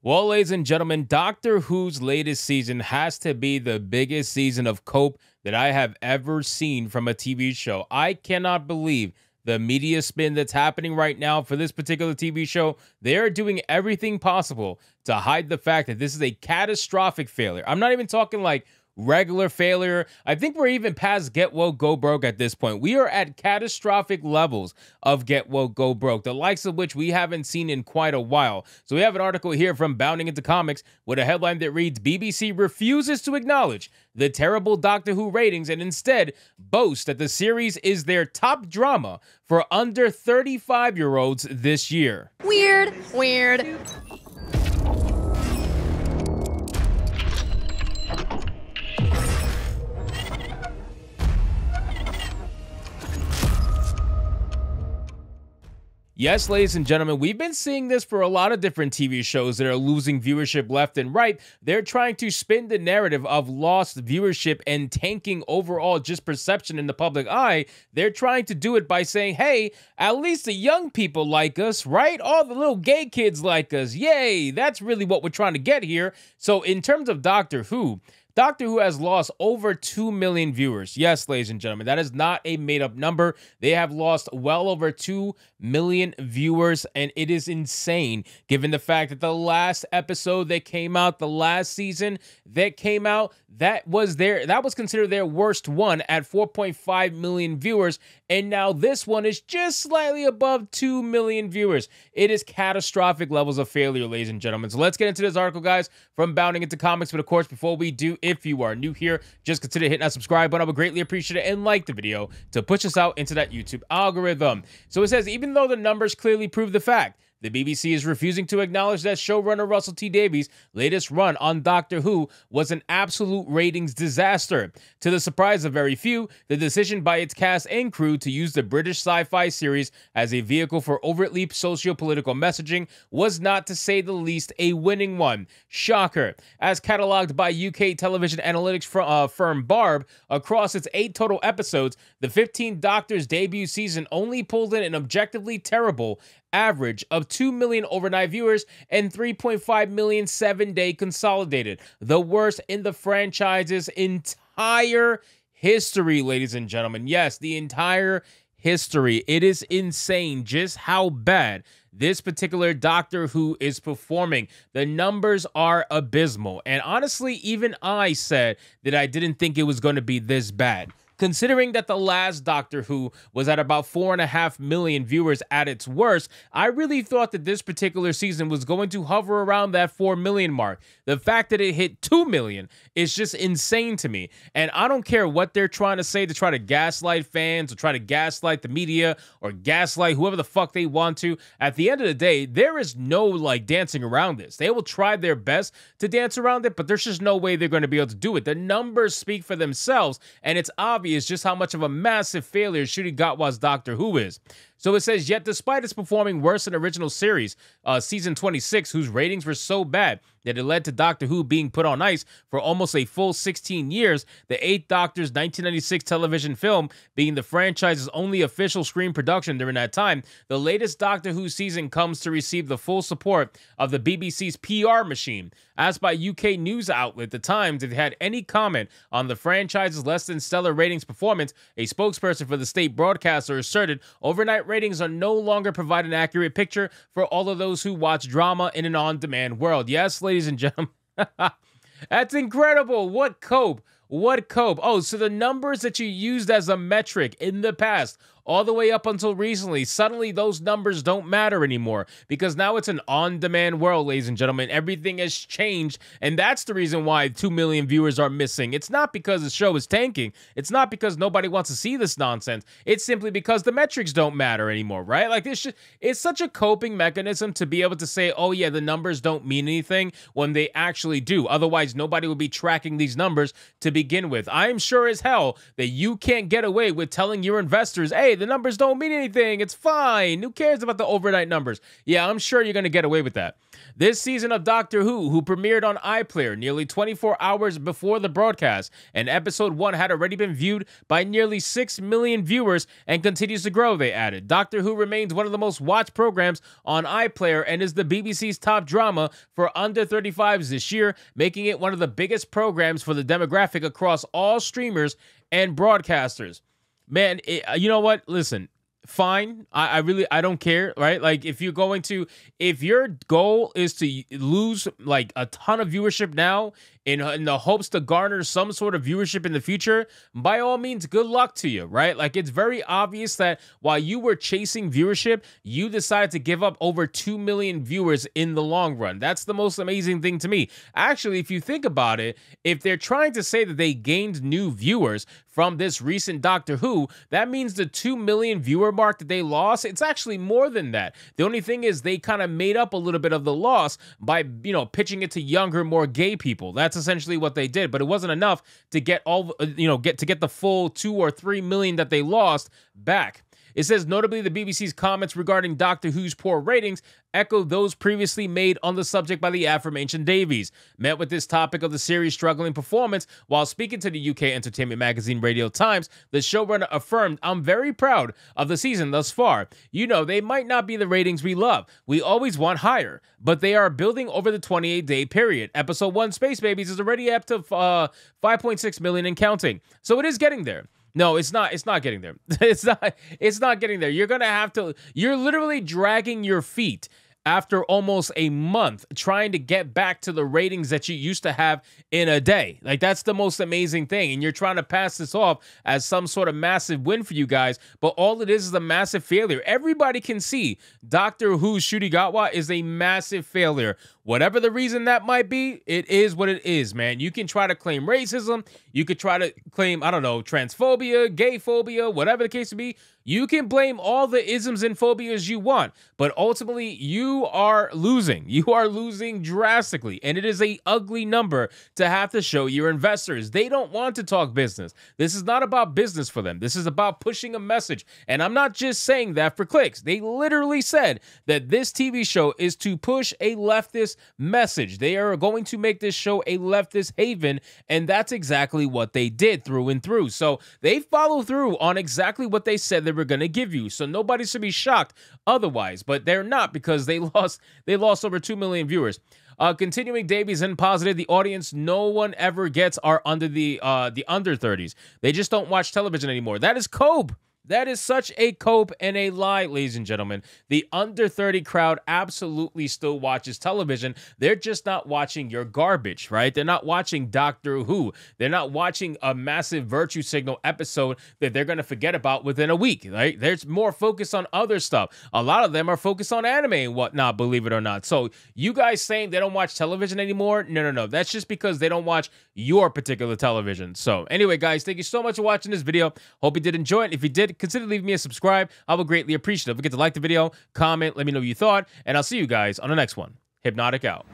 Well, ladies and gentlemen, Doctor Who's latest season has to be the biggest season of cope that I have ever seen from a TV show. I cannot believe the media spin that's happening right now for this particular TV show. They're doing everything possible to hide the fact that this is a catastrophic failure. I'm not even talking like regular failure. I think we're even past get woke, go broke at this point. We are at catastrophic levels of get woke, go broke, the likes of which we haven't seen in quite a while. So we have an article here from Bounding Into Comics with a headline that reads, BBC refuses to acknowledge the terrible Doctor Who ratings and instead boasts that the series is their top drama for under 35-year-olds this year. Weird. Yes, ladies and gentlemen, we've been seeing this for a lot of different TV shows that are losing viewership left and right. They're trying to spin the narrative of lost viewership and tanking overall just perception in the public eye. They're trying to do it by saying, hey, at least the young people like us, right? All the little gay kids like us. Yay, that's really what we're trying to get here. So in terms of Doctor Who has lost over 2 million viewers. Yes, ladies and gentlemen, that is not a made-up number. They have lost well over 2 million viewers, and it is insane given the fact that the last episode that came out, the last season that came out, that was considered their worst one at 4.5 million viewers, and now this one is just slightly above 2 million viewers. It is catastrophic levels of failure, ladies and gentlemen. So let's get into this article, guys, from Bounding Into Comics. But of course, before we do, if you are new here, just consider hitting that subscribe button. I would greatly appreciate it, and like the video to push us out into that YouTube algorithm. So it says, even though the numbers clearly prove the fact, the BBC is refusing to acknowledge that showrunner Russell T Davies' latest run on Doctor Who was an absolute ratings disaster. To the surprise of very few, the decision by its cast and crew to use the British sci-fi series as a vehicle for overtly socio-political messaging was not, to say the least, a winning one. Shocker. As catalogued by UK television analytics firm Barb, across its 8 total episodes, the 15 Doctor's debut season only pulled in an objectively terrible average of 2 million overnight viewers and 3.5 million 7-day consolidated, the worst in the franchise's entire history, ladies and gentlemen. Yes, the entire history. It is insane just how bad this particular Doctor Who is performing. The numbers are abysmal, and honestly, even I said that I didn't think it was going to be this bad. Considering that the last Doctor Who was at about 4.5 million viewers at its worst, I really thought that this particular season was going to hover around that 4 million mark. The fact that it hit 2 million is just insane to me. And I don't care what they're trying to say to try to gaslight fans or try to gaslight the media or gaslight whoever the fuck they want to. At the end of the day, there is no dancing around this. They will try their best to dance around it, but there's just no way they're going to be able to do it. The numbers speak for themselves, and it's obvious just how much of a massive failure Ncuti Gatwa's Doctor Who is. So it says, yet despite its performing worse than original series, season 26, whose ratings were so bad that it led to Doctor Who being put on ice for almost a full 16 years, the 8th Doctor's 1996 television film being the franchise's only official screen production during that time, the latest Doctor Who season comes to receive the full support of the BBC's PR machine. Asked by UK news outlet The Times if they had any comment on the franchise's less than stellar ratings performance, a spokesperson for the state broadcaster asserted overnight ratings are no longer provide an accurate picture for all of those who watch drama in an on-demand world. Yes, ladies and gentlemen, that's incredible. What cope? What cope? Oh, so the numbers that you used as a metric in the past, all the way up until recently, suddenly those numbers don't matter anymore because now it's an on-demand world, ladies and gentlemen. Everything has changed, and that's the reason why 2 million viewers are missing. It's not because the show is tanking. It's not because nobody wants to see this nonsense. It's simply because the metrics don't matter anymore, right? Like, it's such a coping mechanism to be able to say, oh yeah, the numbers don't mean anything when they actually do. Otherwise, nobody would be tracking these numbers to begin with. I am sure as hell that you can't get away with telling your investors, hey, hey, the numbers don't mean anything. It's fine. Who cares about the overnight numbers? Yeah, I'm sure you're going to get away with that. This season of Doctor Who premiered on iPlayer nearly 24 hours before the broadcast, and episode 1 had already been viewed by nearly 6 million viewers and continues to grow, they added. Doctor Who remains one of the most watched programs on iPlayer and is the BBC's top drama for under 35s this year, making it one of the biggest programs for the demographic across all streamers and broadcasters. Man, you know what? Listen, fine. I don't care, right? Like, if your goal is to lose like a ton of viewership now in the hopes to garner some sort of viewership in the future, by all means, good luck to you, right? Like, it's very obvious that while you were chasing viewership, you decided to give up over 2 million viewers in the long run. That's the most amazing thing to me. Actually, if you think about it, if they're trying to say that they gained new viewers from this recent Doctor Who, that means the 2 million viewer mark that they lost, it's actually more than that. The only thing is they kind of made up a little bit of the loss by, pitching it to younger, more gay people. That's essentially what they did, but it wasn't enough to get get the full 2 or 3 million that they lost back. It says, notably, the BBC's comments regarding Doctor Who's poor ratings echo those previously made on the subject by the aforementioned Davies. Met with this topic of the series' struggling performance while speaking to the UK entertainment magazine Radio Times, the showrunner affirmed, "I'm very proud of the season thus far. They might not be the ratings we love. We always want higher, but they are building over the 28-day period. Episode 1, Space Babies, is already up to 5.6 million and counting. So it is getting there." No, it's not. It's not getting there. It's not getting there. You're literally dragging your feet after almost a month trying to get back to the ratings that you used to have in a day. Like, that's the most amazing thing. And you're trying to pass this off as some sort of massive win for you guys, but all it is a massive failure. Everybody can see Doctor Who's Shurigawa is a massive failure. Whatever the reason that might be, it is what it is, man. You can try to claim racism. You could try to claim, I don't know, transphobia, gay phobia, whatever the case may be. You can blame all the isms and phobias you want, but ultimately you are losing. You are losing drastically, and it is an ugly number to have to show your investors. They don't want to talk business. This is not about business for them. This is about pushing a message, and I'm not just saying that for clicks. They literally said that this TV show is to push a leftist message. They are going to make this show a leftist haven, and that's exactly what they did through and through. So they follow through on exactly what they said they were going to give you. So nobody should be shocked otherwise, but they're not, because they lost over 2 million viewers. Continuing, Davies and positive, the audience no one ever gets are under the under 30s. They just don't watch television anymore. That is COPE. That is such a cope and a lie, ladies and gentlemen. The under 30 crowd absolutely still watches television. They're just not watching your garbage, right? They're not watching Doctor Who. They're not watching a massive virtue signal episode that they're going to forget about within a week, right? There's more focus on other stuff. A lot of them are focused on anime and whatnot, believe it or not. So you guys saying they don't watch television anymore? No. That's just because they don't watch your particular television. So anyway, guys, thank you so much for watching this video. Hope you did enjoy it. If you did, consider leaving me a subscribe. I would greatly appreciate it. Don't forget to like the video, comment, let me know what you thought, and I'll see you guys on the next one. Hypnotic out.